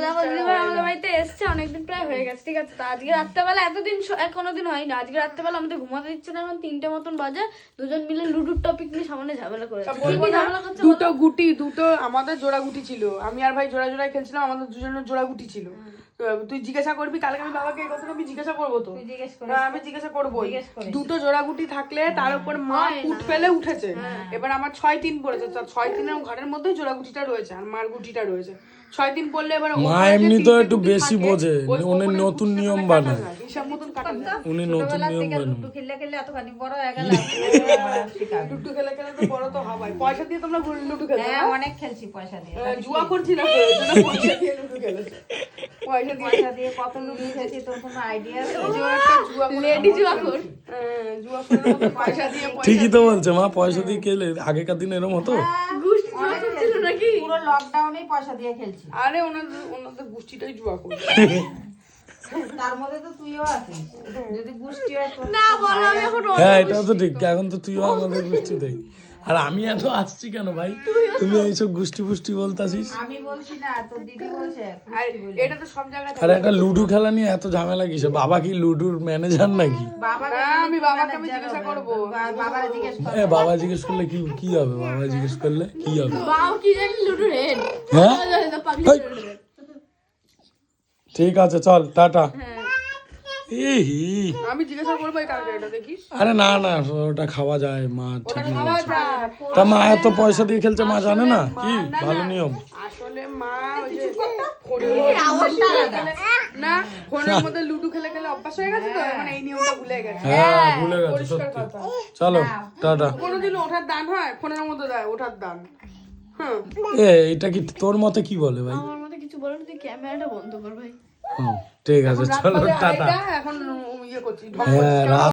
দেখো দিদিভাই আমাদের বাড়িতে এসছে অনেকদিন প্রায় হয়ে গেছে, ঠিক আছে। তো আজকে রাত্রেবেলা এতদিন কোনোদিন হয়নি, আজকে রাত্রেবেলা আমাদের ঘুমাতে দিচ্ছে না, এখন 3টে মতন বাজে, দুজন মিলে লুডুর টপিক নিয়ে সামনে ঝামেলা করেছে। বলবো না, দুটো আমাদের জোড়া গুটি ছিল, আমি আর ভাই জোড়া জোড়ায় খেলছিলাম, আমাদের দুজনের জোড়া গুটি ছিল। তুই জিজ্ঞাসা করবি কালকে, আমি বাবাকে এই কথাটা আমি জিজ্ঞাসা করবো তো, আমি জিজ্ঞাসা করবো। দুটো জোড়া গুটি থাকলে তার উপর মা ফুট ফেলে উঠেছে, এবার আমার 6-3 পড়েছে, 6-3 ঘরের মধ্যে জোড়া গুটিটা রয়েছে আর মার গুটিটা রয়েছে। 6-3 পড়লে এবার মা এমনি তো একটু বেশি বোঝে, উনি নতুন নিয়ম বানায়, হিসাব মতন কাটা যায়। উনি নতুন নিয়ম বানায়। লুডু খেললে খেললে এতখানি বড় হয়ে গেল, লুডু খেলে খেলে তো বড় তো হবাই। পয়সা দিয়ে তোমরা লুডু খেলছো? হ্যাঁ অনেক খেলছি পয়সা দিয়ে, জুয়া করছি না তো, এজন্য পয়সা দিয়ে লুডু খেলেছে। পয়সা দিয়ে কত লুডু খেলছি তোর কোনো আইডিয়া আছে? লেডি জুয়া কর, জুয়া করে পয়সা দিয়ে ঠিকই তো বলছে মা, পয়সা দিয়ে খেলে আগেকার দিন এরকম হতো। অনেক খেলছি নাকি, পুরো লকডাউনেই পয়সা দিয়ে খেলছি। আরে ওনাদের গোষ্ঠীটাই জুয়া করে। তার মধ্যে তো তুইও আছিস, যদি গোষ্ঠী হয় তোর না বলো আমি এখন হ্যাঁ এটাও তো ঠিক, এখন তো তুইও আমাদের গোষ্ঠীতেই। আর আমি এত আসছি কেন ভাই, তুমি এইসব গোষ্ঠী পুষ্টি বলতাছিস। আমি বলছি না, তোর দিদি বলছে। আর এটা তো সব জায়গায় আর একটা লুডু খেলা নিয়ে এত ঝামেলা কিসে? বাবা কি লুডুর ম্যানেজার নাকি? বাবাকে আমি বাবাকে জিজ্ঞাসা করবো। বাবারে জিজ্ঞেস কর। বাবা জিজ্ঞেস করলে কি হবে? বাবা জিজ্ঞেস করলে কি হবে? বাও কি জানি লুডু হেড, হ্যাঁ পাগলি হেই। ঠিক আছে চল টাটা। ইহি, আমি জিজ্ঞাসা করবো এই কারণে, এটা দেখিস আরে না না ওটা খাওয়া যায়, মা ঠিক ওটা নিয়ম খাওয়া আছে। যায়। তা মা এত পয়সা দিয়ে খেলছে, মা জানে না কি ভালো নিয়ম? আসলে মা ওই যে না ফোনের মধ্যে লুডু খেলে খেলে অভ্যাস হয়ে গেছে তো, মানে এই নিয়মটা ভুলে গেছে। হ্যাঁ ভুলে গেছে পরিষ্কার সত্যি। কথা। চলো টাটা। কোনোদিন ওঠার দান হয়? ফোনের মধ্যে দেয় ওঠার দান। হ্যাঁ এটা কি তোর মতে কি বলে ভাই? আমার মতে কিছু বলো না, তুই ক্যামেরাটা বন্ধ কর ভাই। হুম, ঠিক আছে চলো টাটা। এখন ইয়ে করছি, হ্যাঁ রাত